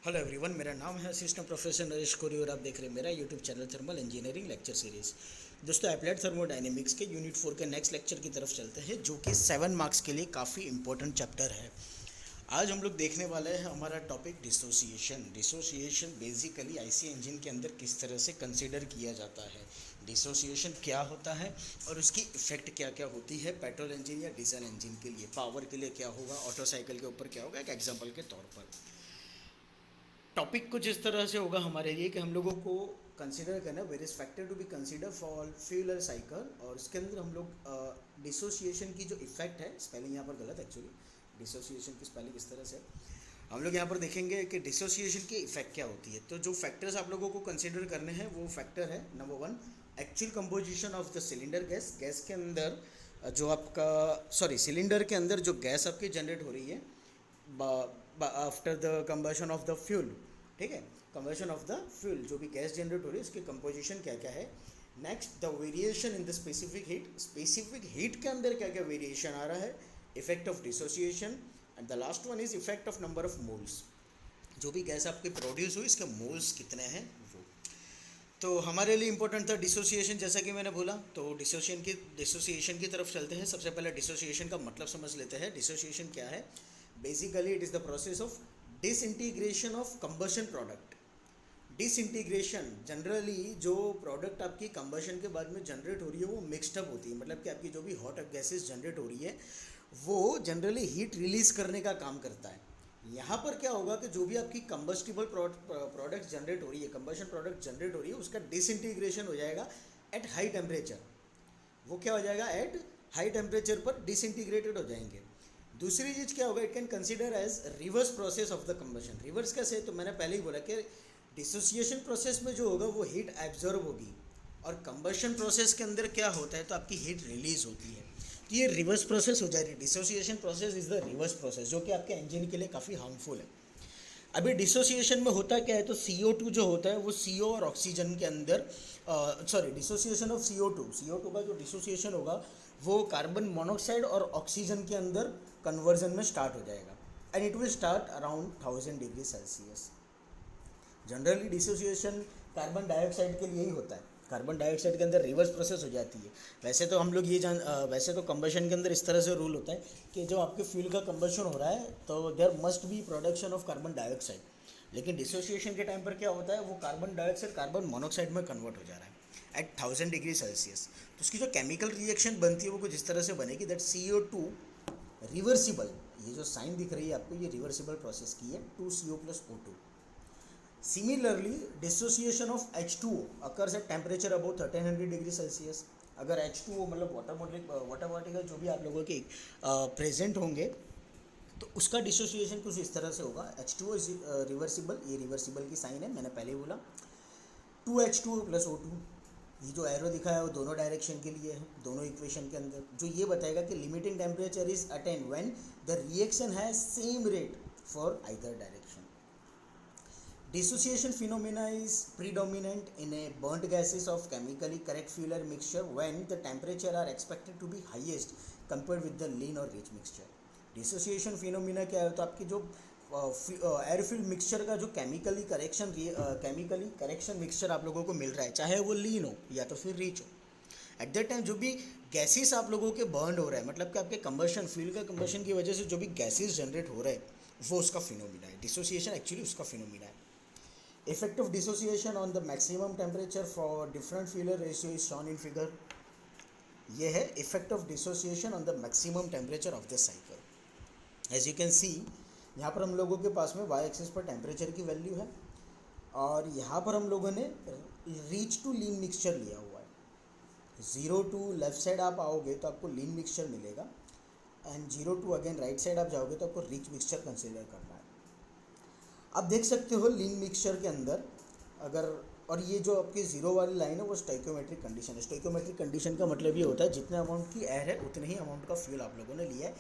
Hello everyone, मेरा नाम है असिस्टेंट प्रोफेसर नरेश कोरी और आप देख रहे हैं मेरा YouTube channel thermal engineering lecture series. दोस्तों, अप्लाइड थर्मोडायनेमिक्स के यूनिट 4 के नेक्स्ट लेक्चर की तरफ चलते हैं, जो कि 7 मार्क्स के लिए काफ़ी इंपॉर्टेंट चैप्टर है। आज हम लोग देखने वाले हैं हमारा topic dissociation. Dissociation basically IC engine के अंदर किस तरह से कंसीडर किया जाता है, डिसोसिएशन क्या होता है और उसकी इफ़ेक्ट क्या क्या होती है पेट्रोल इंजन या डीजल इंजन के लिए, पावर के लिए क्या होगा, ऑटो साइकिल के ऊपर क्या होगा, एक एग्जाम्पल के तौर पर। टॉपिक कुछ इस तरह से होगा हमारे लिए कि हम लोगों को कंसीडर करना various factor to be consider for fuel cycle, और इसके अंदर हम लोग डिसोसिएशन की जो इफेक्ट है, स्पेलिंग यहाँ पर गलत एक्चुअली, डिसोसिएशन की स्पेलिंग इस तरह से हम लोग यहाँ पर देखेंगे कि डिसोसिएशन की इफेक्ट क्या होती है। तो जो फैक्टर्स आप लोगों को कंसीडर करने हैं वो फैक्टर है number 1, actual composition of the cylinder gas. Gas के अंदर जो आपका सिलेंडर के अंदर जो गैस आपकी जनरेट हो रही है after the combustion of the fuel, ठीक है, कंबशन ऑफ द फ्यूल, जो भी गैस जनरेट हो रही है उसकी कंपोजिशन क्या क्या है। Next, the variation in the specific heat, specific heat के अंदर क्या क्या वेरिएशन आ रहा है, effect of dissociation, and the last one is effect of number of moles, जो भी गैस आपकी प्रोड्यूस हुई इसके मोल्स कितने हैं वो। तो हमारे लिए इंपॉर्टेंट था डिसोसिएशन, जैसा कि मैंने बोला। तो डिसोसिएशन की तरफ चलते हैं। सबसे पहले डिसोसिएशन का मतलब समझ लेते हैं। डिसोसिएशन क्या है? Basically it is the process of disintegration of combustion product. Disintegration generally जो प्रोडक्ट आपकी कंबशन के बाद में जनरेट हो रही है वो मिक्सड अप होती है, मतलब कि आपकी जो भी हॉट गैसेस जनरेट हो रही है वो जनरली हीट रिलीज करने का काम करता है। यहाँ पर क्या होगा कि जो भी आपकी कंबस्टिबल प्रोडक्ट जनरेट हो रही है, कंबशन प्रोडक्ट जनरेट हो रही है, उसका डिसइंटीग्रेशन हो जाएगा एट हाई टेम्परेचर। वो क्या हो जाएगा? एट हाई टेम्परेचर पर डिसइंटीग्रेटेड हो जाएंगे। दूसरी चीज़ क्या होगा? It can consider as reverse process of the combustion. Reverse कैसे? तो मैंने पहले ही बोला कि डिसोसिएशन प्रोसेस में जो होगा वो हीट एब्जॉर्ब होगी, और कंबशन प्रोसेस के अंदर क्या होता है तो आपकी हीट रिलीज होती है। तो ये रिवर्स प्रोसेस हो जा रही है। Dissociation process is the reverse process, जो कि आपके इंजन के लिए काफ़ी हार्मफुल है। अभी डिसोसिएशन में होता क्या है, तो CO2 जो होता है वो CO और ऑक्सीजन के अंदर डिसोसिएशन ऑफ CO2 का जो डिसोसिएशन होगा वो कार्बन मोनोऑक्साइड और ऑक्सीजन के अंदर कन्वर्जन में स्टार्ट हो जाएगा, and it will start around 1000 degree Celsius. Generally dissociation carbon dioxide के लिए ही होता है। कार्बन डाइऑक्साइड के अंदर रिवर्स प्रोसेस हो जाती है। वैसे तो हम लोग वैसे तो कंबशन के अंदर इस तरह से रूल होता है कि जो आपके फ्यूल का कंबशन हो रहा है तो there must be production of carbon dioxide, लेकिन डिसोसिएशन के टाइम पर क्या होता है, वो कार्बन डाइऑक्साइड कार्बन मोनोऑक्साइड में कन्वर्ट हो जा रहा है एट 1000 डिग्री सेल्सियस। तो उसकी जो केमिकल रिएक्शन बनती है वो कुछ इस तरह से बनेगी दैट CO2 रिवर्सिबल, ये जो साइन दिख रही है आपको, ये रिवर्सिबल प्रोसेस की है, 2CO+O2। Similarly, dissociation of H2O occurs at temperature above 1300 degree Celsius. अगर H2O मतलब वाटर पार्टिकल जो भी आप लोगों के प्रेजेंट होंगे तो उसका डिसोसिएशन कुछ इस तरह से होगा। H2O इज रिवर्सिबल, ये रिवर्सिबल की साइन है, मैंने पहले ही बोला। 2H2O+O2, ये जो एरो दिखा है वो दोनों डायरेक्शन के लिए है, दोनों इक्वेशन के अंदर, जो ये बताएगा कि limiting temperature is attend when the reaction has same rate for either direction. Dissociation phenomena is predominant in a burnt gases of chemically correct fuel air mixture when the temperature are expected to be highest compared with the lean or rich mixture. Dissociation phenomena क्या है? तो आपकी जो air fuel mixture का जो chemically correction mixture आप लोगों को मिल रहा है, चाहे वो लीन हो या तो फिर रिच हो, एट दैट टाइम जो भी गैसेस आप लोगों के बर्न हो रहा है, मतलब कि आपके कंबशन फ्यूल का कंबशन की वजह से जो भी गैसेस जनरेट हो रहे हैं वो उसका फिनोमिना है। डिसोसिएशन एक्चुअली उसका फिनोमिना है। Effect of dissociation on the maximum temperature for different fuel ratio is shown in figure. ये है effect of dissociation on the maximum temperature of the cycle. As you can see, यहाँ पर हम लोगों के पास में y एक्सिस पर temperature की वैल्यू है, और यहाँ पर हम लोगों ने रीच टू लीन मिक्सचर लिया हुआ है। 0 टू लेफ्ट साइड आप आओगे तो आपको लीन मिक्सचर मिलेगा, and 0 to again right side आप जाओगे तो आपको रिच मिक्सचर कंसिडर करना है। आप देख सकते हो लीन मिक्सचर के अंदर अगर, और ये जो आपकी जीरो वाली लाइन है वो स्टोइकोमेट्रिक कंडीशन है। स्टोइकोमेट्रिक कंडीशन का मतलब ये होता है जितने अमाउंट की एयर है उतने ही अमाउंट का फ्यूल आप लोगों ने लिया है।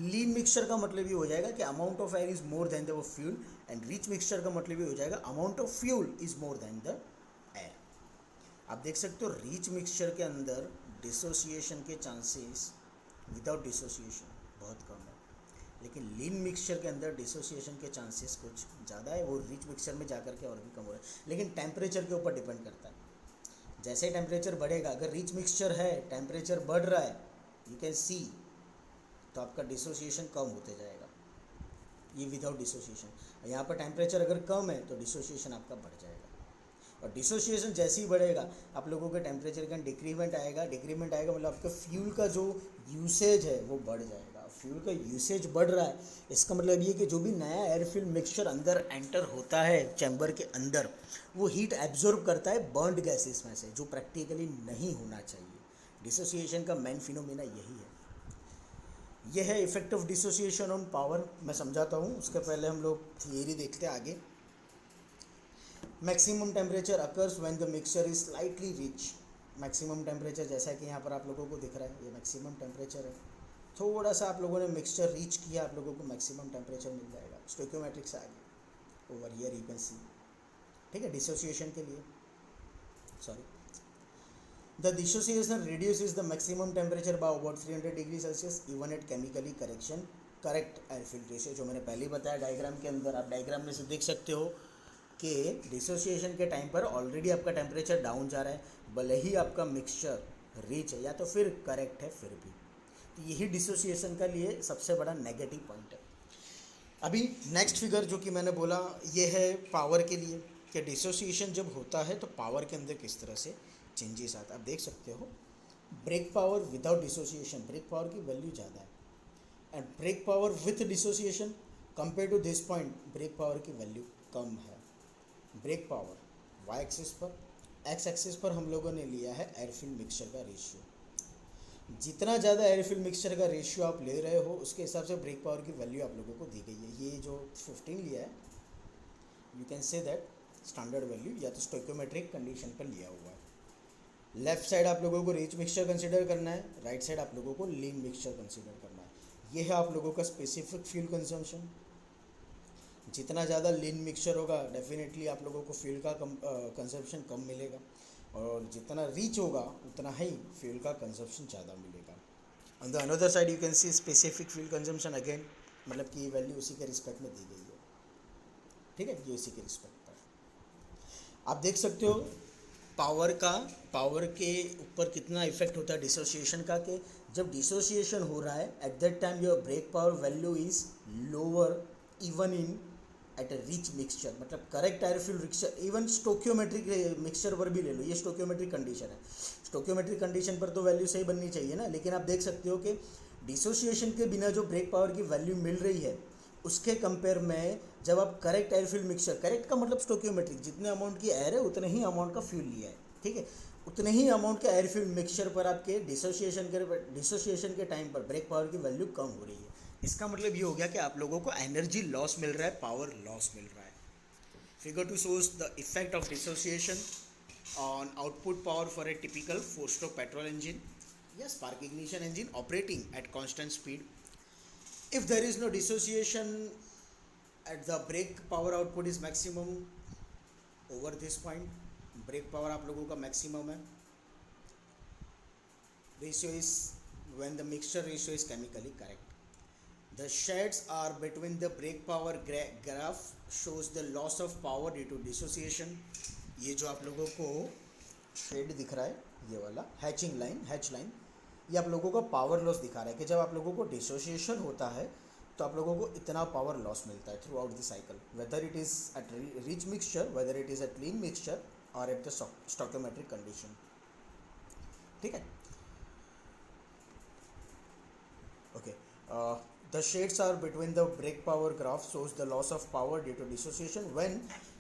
लीन मिक्सचर का मतलब ये हो जाएगा कि amount of air is more than the fuel, and rich mixture का मतलब ये हो जाएगा amount of fuel is more than the air. आप देख सकते हो रिच मिक्सचर के अंदर डिसोसिएशन के चांसेस विदाउट डिसोसिएशन बहुत कम है। लेकिन लीन मिक्सचर के अंदर डिसोसिएशन के चांसेस कुछ ज़्यादा है, वो रिच मिक्सचर में जा करके और भी कम हो रहा है, लेकिन टेम्परेचर के ऊपर डिपेंड करता है। जैसे टेम्परेचर बढ़ेगा, अगर रिच मिक्सचर है, टेम्परेचर बढ़ रहा है, यू कैन सी, तो आपका डिसोसिएशन कम होते जाएगा, ये विदाउट डिसोसिएशन। यहाँ पर टेम्परेचर अगर कम है तो डिसोसिएशन आपका बढ़ जाएगा, और डिसोसिएशन जैसे ही बढ़ेगा आप लोगों के टेम्परेचर का डिक्रीमेंट आएगा। डिक्रीमेंट आएगा मतलब आपका फ्यूल का जो यूसेज है वो बढ़ जाएगा। फ्यूल का यूसेज बढ़ रहा है, इसका मतलब ये कि जो भी नया एयर फिल मिक्सचर अंदर एंटर होता है चैम्बर के अंदर, वो हीट एब्जॉर्ब करता है बर्न्ड गैसेस में से, जो प्रैक्टिकली नहीं होना चाहिए। डिसोसिएशन का मेन फिनोमेना यही है। यह है effect of dissociation on power. मैं समझाता हूँ, उसके पहले हम लोग थियरी देखते हैं आगे। Maximum temperature occurs when the mixture is slightly rich. Maximum temperature जैसा कि यहाँ पर आप लोगों को दिख रहा है, ये मैक्सिमम टेम्परेचर है। थोड़ा सा आप लोगों ने मिक्सचर रीच किया, आप लोगों को मैक्सिमम टेम्परेचर मिल जाएगा। स्टोइकियोमेट्रिक से आगे ओवर हियर यू कैन सी, ठीक है, डिसोसिएशन के लिए, sorry, the dissociation reduces the maximum temperature by about 300 degree Celsius even at chemically correct air filtration. जो मैंने पहले बताया डायग्राम के अंदर, आप डायग्राम में से देख सकते हो कि डिसोसिएशन के टाइम पर ऑलरेडी आपका टेम्परेचर डाउन जा रहा है, भले ही आपका मिक्सचर रिच है या तो फिर करेक्ट है फिर भी। तो यही डिसोसिएशन का लिए सबसे बड़ा नेगेटिव पॉइंट है। अभी नेक्स्ट फिगर जो कि मैंने बोला, ये है पावर के लिए, कि डिसोसिएशन जब होता है तो पावर के अंदर किस तरह से चेंजेस आता है। आप देख सकते हो brake power without dissociation, brake power की वैल्यू ज़्यादा है, and brake power with dissociation compare to this point, brake power की वैल्यू कम है। ब्रेक पावर वाई एक्सिस पर, एक्स एक्सिस पर हम लोगों ने लिया है एयर फिल मिक्सचर का रेशियो। जितना ज़्यादा एयर फिल मिक्सचर का रेशियो आप ले रहे हो, उसके हिसाब से ब्रेक पावर की वैल्यू आप लोगों को दी गई है। ये जो 15 लिया है, you can say that standard value या तो स्टोइकियोमेट्रिक कंडीशन पर लिया हुआ है। लेफ्ट साइड आप लोगों को रिच मिक्सचर कंसिडर करना है, राइट साइड आप लोगों को लीन मिक्सचर कंसिडर करना है। ये है आप लोगों का स्पेसिफिक फ्यूल कंजम्पशन। जितना ज़्यादा लीन मिक्सचर होगा, डेफिनेटली आप लोगों को फ्यूल का कंजम्पशन कम मिलेगा, और जितना रीच होगा उतना ही फ्यूल का कंजम्पशन ज़्यादा मिलेगा। On the another side you can C specific fuel consumption again, मतलब कि ये वैल्यू उसी के रिस्पेक्ट में दी गई है, ठीक है, ये उसी के रिस्पेक्ट पर। आप देख सकते हो पावर के ऊपर कितना इफेक्ट होता है डिसोसिएशन का, कि जब डिसोसिएशन हो रहा है at that time your brake power value is lower even in at a rich mixture, मतलब correct air fuel mixture, even stoichiometric mixture पर भी ले लो, ये स्टोकियोमेट्रिक कंडीशन है। स्टोकियोमेट्रिक कंडीशन पर तो वैल्यू सही बननी चाहिए ना, लेकिन आप देख सकते हो कि डिसोसिएशन के बिना जो ब्रेक पावर की वैल्यू मिल रही है, उसके कंपेयर में जब आप correct air fuel mixture, correct का मतलब स्टोकियोमेट्रिक, जितने अमाउंट की एयर है उतने ही अमाउंट का फ्यूल लिया है, ठीक है, उतने ही अमाउंट का एयर फिल मिक्सचर पर आपके डिसोसिएशन के टाइम पर ब्रेक पावर की वैल्यू कम हो रही है। इसका मतलब ये हो गया कि आप लोगों को एनर्जी लॉस मिल रहा है, पावर लॉस मिल रहा है। Figure 2 shows the effect of dissociation on output power for a typical 4-stroke petrol engine या spark ignition engine operating at constant speed. If there is no dissociation at the brake power output is maximum over this point, brake power आप लोगों का maximum है, ratio is when the mixture ratio is chemically correct. The shades are between the brake power graph shows the loss of power due to dissociation. ये जो आप लोगों को shade दिख रहा है, ये वाला हैचिंग लाइन, हैच लाइन, ये आप लोगों को पावर लॉस दिखा रहा है कि जब आप लोगों को डिसोसिएशन होता है तो आप लोगों को इतना पावर लॉस मिलता है throughout the cycle, whether it is at rich mixture, whether it is at lean mixture और एट द स्टोकियोमेट्रिक कंडीशन, ठीक है, okay. The shades are between the brake power graph shows the loss of power due to dissociation. When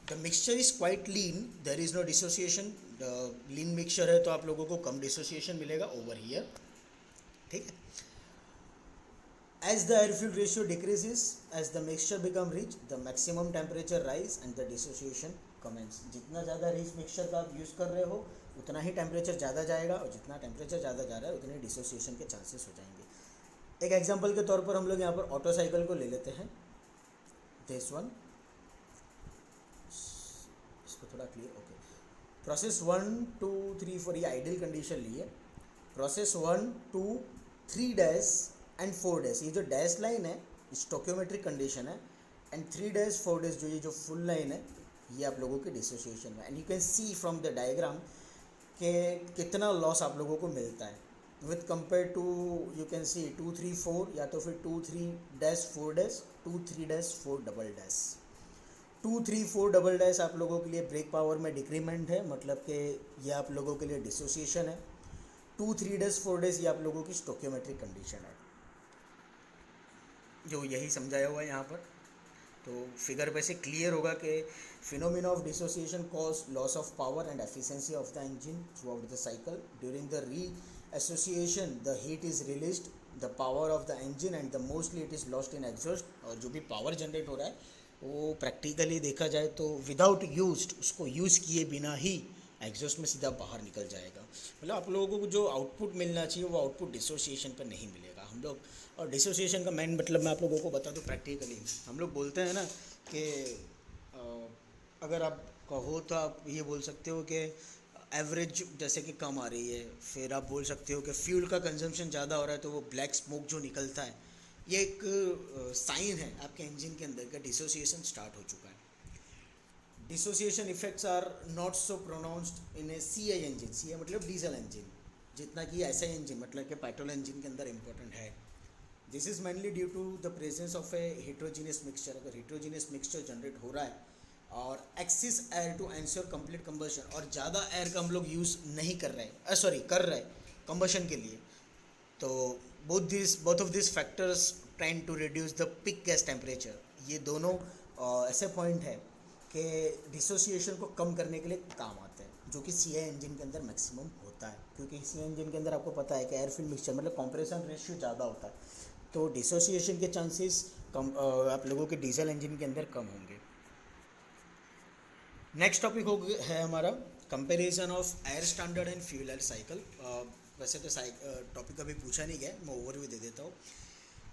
the mixture is quite lean, there is no dissociation. The lean mixture है तो आप लोगों को कम dissociation मिलेगा over here, ठीक है। As the air fuel ratio decreases, as the mixture become rich, the maximum temperature rise and the dissociation commence. जितना ज़्यादा rich mixture का आप यूज़ कर रहे हो उतना ही टेम्परेचर ज़्यादा जाएगा, और जितना टेम्परेचर ज़्यादा जा रहा है उतने डिसोसिएशन के चांसेस हो जाएंगे। एक एग्जांपल के तौर पर हम लोग यहाँ पर ऑटो साइकिल को ले लेते हैं, दिस वन, इसको थोड़ा क्लियर, ओके। प्रोसेस 1 2 3 4 ये आइडियल कंडीशन ली है। प्रोसेस 1 2 3 डैश एंड 4 डैश, ये जो डैश लाइन है स्टोक्योमेट्रिक कंडीशन है, एंड 3 days 4 days जो ये जो फुल लाइन है ये आप लोगों के डिसोसिएशन में, and you can see from the diagram कि कितना लॉस आप लोगों को मिलता है with compare to, you can see 2 3 4 या तो फिर 2 3 dash 4 dash 2 3 dash 4 double dash. 2 3 4 double dash आप लोगों के लिए ब्रेक पावर में डिक्रीमेंट है, मतलब कि ये आप लोगों के लिए डिसोसिएशन है। 2 3 dash 4 dash ये आप लोगों की स्टोक्योमेट्रिक कंडीशन है, जो यही समझाया हुआ है यहाँ पर। तो फिगर पे से क्लियर होगा कि phenomena of dissociation cause loss of power and efficiency of the engine throughout the cycle. During the reassociation the heat is released the power of the engine and the mostly it is lost in exhaust. और जो भी power generate हो रहा है वो practically देखा जाए तो विदाउट यूज्ड, उसको यूज़ किए बिना ही एग्जॉस्ट में सीधा बाहर निकल जाएगा। मतलब आप लोगों को जो आउटपुट मिलना चाहिए वो आउटपुट डिसोसिएशन पर नहीं मिलेगा हम लोग। और डिसोसिएशन का मेन मतलब मैं आप लोगों को बता दूं प्रैक्टिकली, हम लोग बोलते हैं ना कि अगर आप कहो तो आप ये बोल सकते हो कि एवरेज जैसे कि कम आ रही है, फिर आप बोल सकते हो कि फ्यूल का कंजम्पशन ज़्यादा हो रहा है तो वो ब्लैक स्मोक जो निकलता है ये एक साइन है आपके इंजन के अंदर का डिसोसिएशन स्टार्ट हो चुका है। Dissociation effects are not so pronounced in a C I engine. C I मतलब डीजल इंजन, जितना कि ऐसा इंजन मतलब कि पेट्रोल इंजन के अंदर इंपॉर्टेंट है। This is mainly due to the presence of a heterogeneous mixture. अगर हेट्रोजीनियस मिक्सचर जनरेट हो रहा है और excess air to ensure complete combustion, और ज़्यादा एयर का हम लोग यूज़ नहीं कर रहे हैं, कर रहे हैं कंबशन के लिए, तो both of this factors tend to reduce the peak gas temperature. ये दोनों ऐसे पॉइंट है कि डिसोसिएशन को कम करने के लिए काम आते हैं, जो कि सी आई इंजन के अंदर मैक्सिमम होता है। क्योंकि सी आई इंजन के अंदर आपको पता है कि एयर फ्यूल मिक्सचर मतलब कंप्रेशन रेशियो ज़्यादा होता है, तो डिसोसिएशन के चांसेस कम आप लोगों के डीजल इंजन के अंदर कम होंगे। नेक्स्ट टॉपिक हो है हमारा comparison of air standard and fuel air cycle. वैसे तो टॉपिक अभी पूछा नहीं गया, मैं ओवरव्यू दे देता हूँ।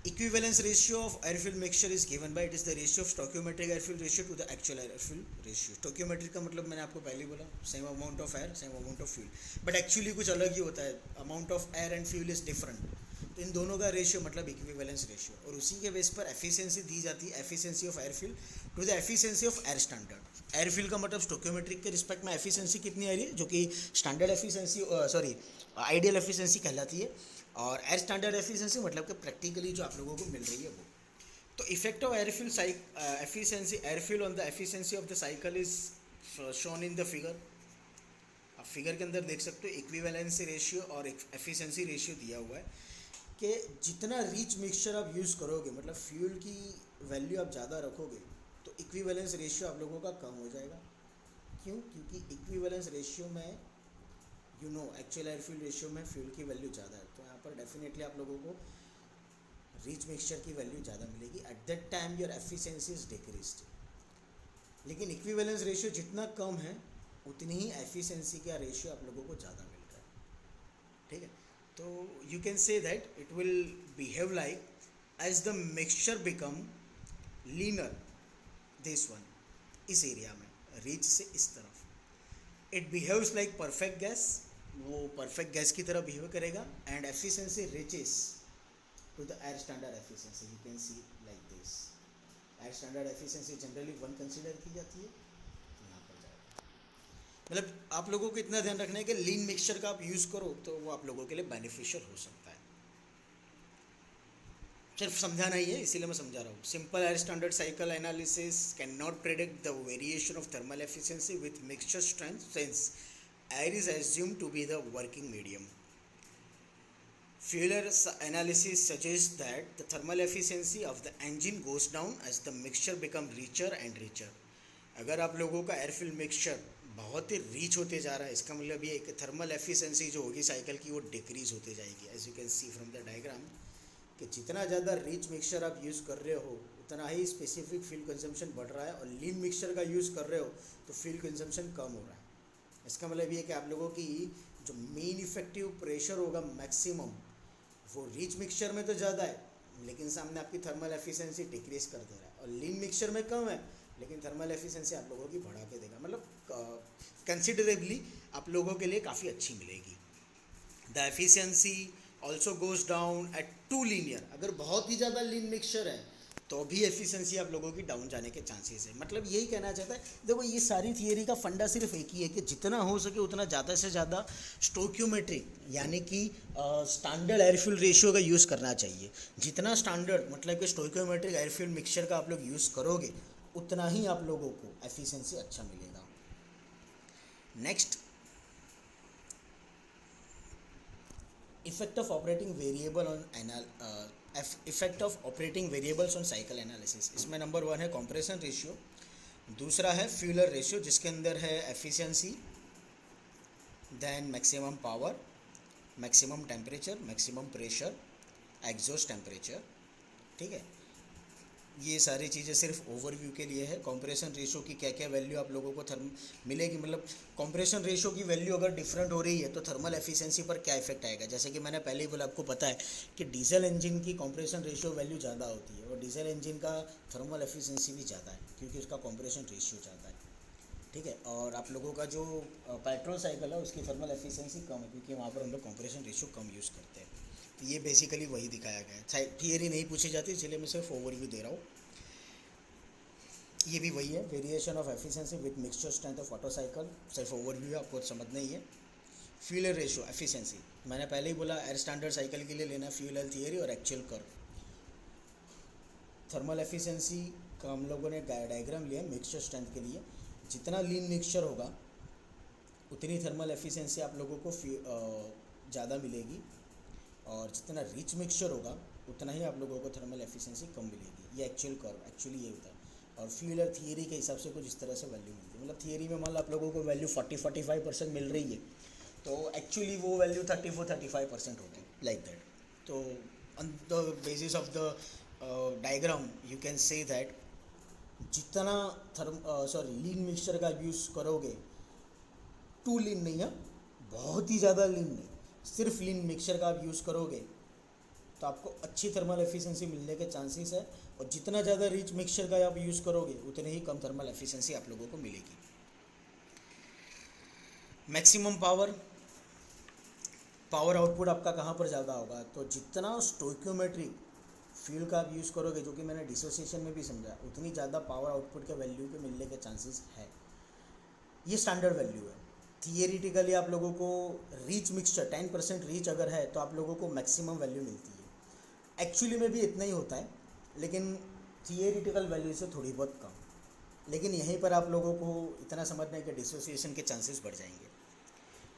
Equivalence ratio of air fuel mixture is given by, it is the ratio of stoichiometric air fuel ratio two the actual air fuel ratio. Stoichiometric का मतलब मैंने आपको पहले बोला same amount of air same amount of fuel, but actually कुछ अलग ही होता है, amount of air and fuel is different. तो इन दोनों का रेशियो मतलब इक्विवेलेंस रेशियो, और उसी के बेस पर एफिशिएंसी दी जाती है, efficiency of air fuel to the efficiency of air standard. Air fuel का मतलब स्टोक्योमेट्रिक के रिस्पेक्ट में एफिशिएंसी कितनी आ रही है, जो कि स्टैंडर्ड एफिशिएंसी आइडियल एफिशिएंसी कहलाती है, और एयर स्टैंडर्ड एफिशिएंसी मतलब कि प्रैक्टिकली जो आप लोगों को मिल रही है वो। तो effect of air fuel efficiency air fuel on the efficiency of the cycle is shown in the figure. आप फिगर के अंदर देख सकते हो इक्विवेलेंस रेशियो और एफिशिएंसी रेशियो दिया हुआ है कि जितना रिच मिक्सचर आप यूज़ करोगे, मतलब फ्यूल की वैल्यू आप ज़्यादा रखोगे, तो इक्विवेलेंस रेशियो आप लोगों का कम हो जाएगा। क्यों? क्योंकि इक्विवेलेंस रेशियो में एक्चुअल एयर फ्यूल रेशियो में फ्यूल की वैल्यू ज़्यादा है, तो यहाँ पर डेफिनेटली आप लोगों को रिच मिक्सचर की वैल्यू ज़्यादा मिलेगी। Eight that time your efficiency is decreased. लेकिन इक्विवेलेंस रेशियो जितना कम है उतनी ही एफिशिएंसी का रेशियो आप लोगों को ज़्यादा मिल रहा है। ठीक है, तो you can say that it will behave like as the mixture become leaner, this one, इस एरिया में रिच से इस तरफ it behaves like perfect gas, वो परफेक्ट गैस की तरह बिहेव करेगा, and efficiency reaches to the air standard efficiency. You can see like this, air standard efficiency generally 1 consider की जाती है, तो यहाँ पर जाएगा। मतलब आप लोगों को इतना ध्यान रखना है कि लीन मिक्सचर का आप यूज़ करो तो वो आप लोगों के लिए बेनिफिशियल हो सकता है। सिर्फ समझाना ही है, इसीलिए मैं समझा रहा हूँ। Simple air standard cycle analysis can not predict the variation of thermal efficiency with mixture strength since air is assumed to be the working medium. Fuel analysis suggests that the thermal efficiency of the engine goes down as the mixture become richer and richer. अगर आप लोगों का air fuel mixture बहुत ही reach होते जा रहा है, इसका मतलब ये कि थर्मल एफिशिएंसी जो होगी साइकिल की वो डिक्रीज होते जाएगी। As you can see from the diagram कि जितना ज़्यादा रिच मिक्सचर आप यूज़ कर रहे हो उतना ही स्पेसिफिक फ्यूल कंजम्पशन बढ़ रहा है, और लीन मिक्सचर का यूज़ कर रहे हो तो फ्यूल कंजम्पशन कम हो रहा है। इसका मतलब ये कि आप लोगों की जो मेन इफेक्टिव प्रेशर होगा मैक्सिमम वो रिच मिक्सचर में तो ज़्यादा है, लेकिन सामने आपकी थर्मल एफिशिएंसी डिक्रीज कर दे रहा है, और लीन मिक्सचर में कम है लेकिन थर्मल एफिशिएंसी आप लोगों की बढ़ा के देगा, मतलब कंसिडरेबली आप लोगों के लिए काफ़ी अच्छी मिलेगी। The efficiency also goes down at to linear. अगर बहुत ही ज़्यादा लीन मिक्सचर है तो भी एफिशिएंसी आप लोगों की डाउन जाने के चांसेस है। मतलब यही कहना चाहता है, देखो ये सारी थियरी का फंडा सिर्फ एक ही है कि जितना हो सके उतना ज़्यादा से ज़्यादा स्टोक्योमेट्रिक यानी कि स्टैंडर्ड एयरफ्यूल रेशियो का यूज़ करना चाहिए। जितना स्टैंडर्ड मतलब कि स्टोक्योमेट्रिक एयरफ्यूल मिक्सचर का आप लोग यूज़ करोगे उतना ही आप लोगों को एफिशिएंसी अच्छा मिलेगा। Next, effect of operating variable on effect of operating variables on cycle analysis। इसमें नंबर 1 है कंप्रेशन रेशियो, दूसरा है फ्यूलर रेशियो जिसके अंदर है efficiency, then maximum power, maximum temperature, maximum pressure, exhaust temperature. ठीक है, ये सारी चीज़ें सिर्फ ओवरव्यू के लिए है। कंप्रेशन रेशियो की क्या क्या वैल्यू आप लोगों को मिलेगी, मतलब कंप्रेशन रेशियो की वैल्यू अगर डिफरेंट हो रही है तो थर्मल एफिशिएंसी पर क्या इफेक्ट आएगा। जैसे कि मैंने पहले ही बोला, आपको पता है कि डीजल इंजन की कंप्रेशन रेशियो वैल्यू ज़्यादा होती है और डीजल इंजन का थर्मल एफिशिएंसी भी ज़्यादा है क्योंकि उसका कंप्रेशन रेशियो ज़्यादा है। ठीक है, और आप लोगों का जो पेट्रोल साइकिल है उसकी थर्मल एफिशिएंसी कम है क्योंकि वहाँ पर हम लोग कंप्रेशन रेशियो कम यूज़ करते हैं। तो ये बेसिकली वही दिखाया गया है। थियरी नहीं पूछी जाती इसलिए मैं सिर्फ ओवरव्यू दे रहा हूँ। ये भी वही है, variation of efficiency with mixture strength of auto cycle, सिर्फ ओवरव्यू है, आपको समझना ही है। फ्यूल रेशियो एफिशिएंसी मैंने पहले ही बोला, एयर स्टैंडर्ड साइकिल के लिए लेना फ्यूल थियरी और एक्चुअल कर्व। थर्मल एफिशिएंसी का हम लोगों ने डायग्राम लिया मिक्सचर स्ट्रेंथ के लिए। जितना लीन मिक्सचर होगा उतनी थर्मल एफिशिएंसी आप लोगों को ज़्यादा मिलेगी और जितना रिच मिक्सचर होगा उतना ही आप लोगों को थर्मल एफिशिएंसी कम मिलेगी। ये एक्चुअल कर्व एक्चुअली ये होता है। और फ्यूलर थियरी के हिसाब से कुछ इस तरह से वैल्यू मिलती है, मतलब थियरी में मान लो आप लोगों को वैल्यू 40-45% मिल रही है तो एक्चुअली वो वैल्यू 34-35% होगी, लाइक दैट। तो on the basis of the diagram you can say that जितना लीन मिक्सचर का यूज़ करोगे, टू लीन नहीं है, बहुत ही ज़्यादा लीन नहीं, सिर्फ लीन मिक्सचर का आप यूज़ करोगे तो आपको अच्छी थर्मल एफिशिएंसी मिलने के चांसेस है। और जितना ज़्यादा रिच मिक्सचर का आप यूज़ करोगे उतने ही कम थर्मल एफिशिएंसी आप लोगों को मिलेगी। मैक्सिमम पावर आउटपुट आपका कहाँ पर ज़्यादा होगा, तो जितना स्टोइक्योमेट्रिक फ्यूल का आप यूज़ करोगे, जो कि मैंने डिसोसिएशन में भी समझा, उतनी ज़्यादा पावर आउटपुट के वैल्यू के मिलने के चांसेस है। ये स्टैंडर्ड वैल्यू है। थियरिटिकली आप लोगों को रिच मिक्सचर 10% रिच अगर है तो आप लोगों को मैक्सिमम वैल्यू मिलती है। एक्चुअली में भी इतना ही होता है लेकिन थियरिटिकल वैल्यू से थोड़ी बहुत कम। लेकिन यहीं पर आप लोगों को इतना समझना है कि डिसोसिएशन के चांसेस बढ़ जाएंगे।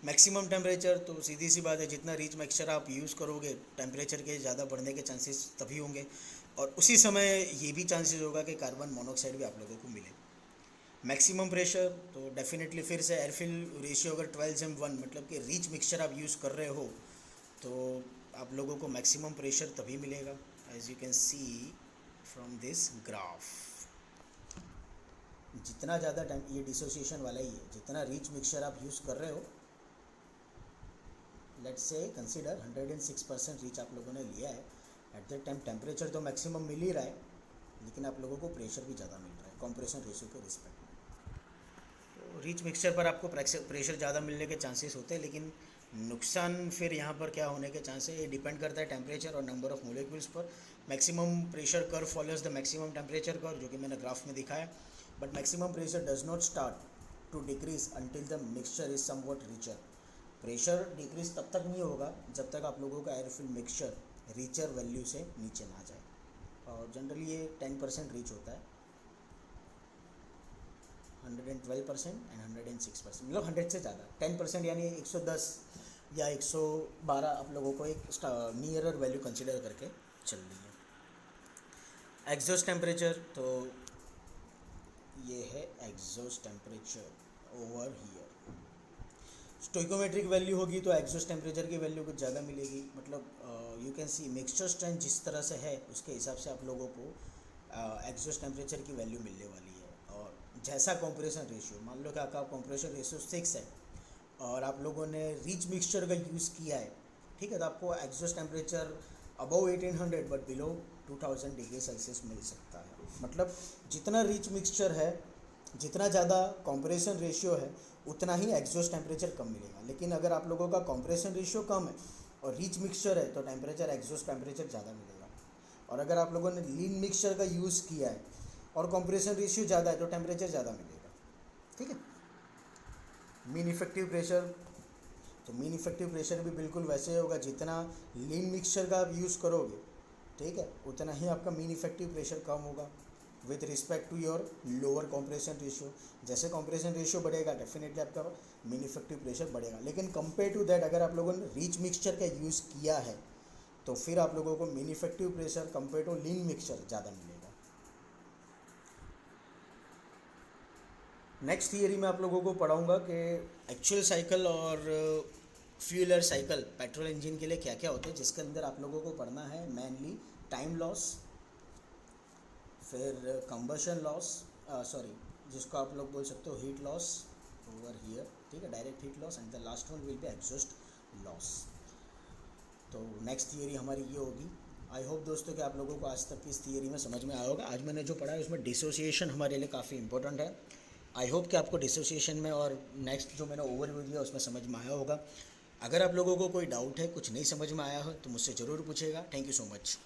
मैक्सिमम टेम्परेचर तो सीधी सी बात है, जितना रिच मिक्सचर आप यूज़ करोगे टेम्परेचर के ज़्यादा बढ़ने के चांसेस तभी होंगे और उसी समय ये भी चांसेस होगा कि कार्बन मोनोऑक्साइड भी आप लोगों को मिले। मैक्सिमम प्रेशर तो डेफिनेटली फिर से एयरफिल रेशियो अगर 12:1 मतलब कि रिच मिक्सचर आप यूज़ कर रहे हो तो आप लोगों को मैक्सिमम प्रेशर तभी मिलेगा, as you can see from this graph. जितना ज़्यादा टाइम, ये डिसोसिएशन वाला ही है, जितना रिच मिक्सचर आप यूज़ कर रहे हो, लेट्स से कंसीडर 106% रिच आप लोगों ने लिया है, एट दैट टाइम टेम्परेचर तो मैक्सिमम मिल ही रहा है लेकिन आप लोगों को प्रेशर भी ज़्यादा मिल रहा है कंप्रेशन रेशियो के रिस्पेक्ट में। तो रिच मिक्सचर पर आपको प्रेशर ज़्यादा मिलने के चांसेस होते हैं, लेकिन नुकसान फिर यहाँ पर क्या होने के चांस है, ये डिपेंड करता है टेम्परेचर और नंबर ऑफ मोलिक्यूल्स पर। Maximum pressure curve follows the maximum temperature curve, जो कि मैंने ग्राफ में दिखाया। But maximum pressure does not start to decrease until the mixture is somewhat richer. Pressure decrease तब तक नहीं होगा जब तक आप लोगों का एयरफिल मिक्सचर रिचर वैल्यू से नीचे ना जाए, और जनरली ये 10% रीच होता है, 112% एंड 106%, मतलब 100 से ज़्यादा। 10% यानी 110 या 112 आप लोगों को एक नियरर वैल्यू कंसिडर करके चल रही है। एग्जॉस्ट टेम्परेचर तो ये है exhaust temperature over here. Stoichiometric value होगी तो एग्जॉस्ट टेम्परेचर की वैल्यू कुछ ज़्यादा मिलेगी, मतलब you can C mixture strength जिस तरह से है उसके हिसाब से आप लोगों को एग्जॉस्ट टेम्परेचर की वैल्यू मिलने वाली है। और जैसा कंप्रेशन रेशियो, मान लो कि आपका कंप्रेशन रेशियो 6 है और आप लोगों ने रिच मिक्सचर का यूज़ किया है, ठीक है, तो आपको exhaust temperature above 1800 but below 2000 degree Celsius मिल सकता है। मतलब जितना रिच मिक्सचर है, जितना ज़्यादा कंप्रेशन रेशियो है, उतना ही एग्जॉस्ट टेम्परेचर कम मिलेगा। लेकिन अगर आप लोगों का कंप्रेशन रेशियो कम है और रिच मिक्सचर है तो टेम्परेचर एग्जॉस्ट टेम्परेचर ज़्यादा मिलेगा। और अगर आप लोगों ने लीन मिक्सचर का यूज़ किया है और कंप्रेशन रेशियो ज़्यादा है तो टेम्परेचर ज़्यादा मिलेगा, ठीक है। मीन इफेक्टिव प्रेशर, तो मीन इफेक्टिव प्रेशर भी बिल्कुल वैसे ही होगा, जितना लीन मिक्सचर का आप यूज़ करोगे, ठीक है, उतना ही आपका मीन इफेक्टिव प्रेशर कम होगा with respect to your lower compression ratio. जैसे कॉम्प्रेशन रेशियो बढ़ेगा डेफिनेटली आपका मीन इफेक्टिव प्रेशर बढ़ेगा। लेकिन कंपेयर टू दैट अगर आप लोगों ने रिच मिक्सचर का यूज़ किया है तो फिर आप लोगों को mean effective pressure compare to lean mixture ज़्यादा मिलेगा। नेक्स्ट थियरी में आप लोगों को पढ़ाऊंगा कि एक्चुअल साइकिल और fuel air cycle petrol engine के लिए क्या क्या होते हैं, जिसके अंदर आप लोगों को पढ़ना है मेनली टाइम लॉस, फिर कंबशन लॉस, सॉरी जिसको आप लोग बोल सकते हो हीट लॉस ओवर हियर, ठीक है, direct heat loss, and the last one will be exhaust loss. तो नेक्स्ट थियरी हमारी ये होगी। आई होप दोस्तों कि आप लोगों को आज तक की इस थियरी में समझ में आया होगा। आज मैंने जो पढ़ा है उसमें डिसोसिएशन हमारे लिए काफ़ी इंपॉर्टेंट है। आई होप कि आपको डिसोसिएशन में और नेक्स्ट जो मैंने ओवरव्यू दिया उसमें समझ में आया होगा। अगर आप लोगों को कोई डाउट है, कुछ नहीं समझ में आया हो तो मुझसे ज़रूर पूछेगा। Thank you so much.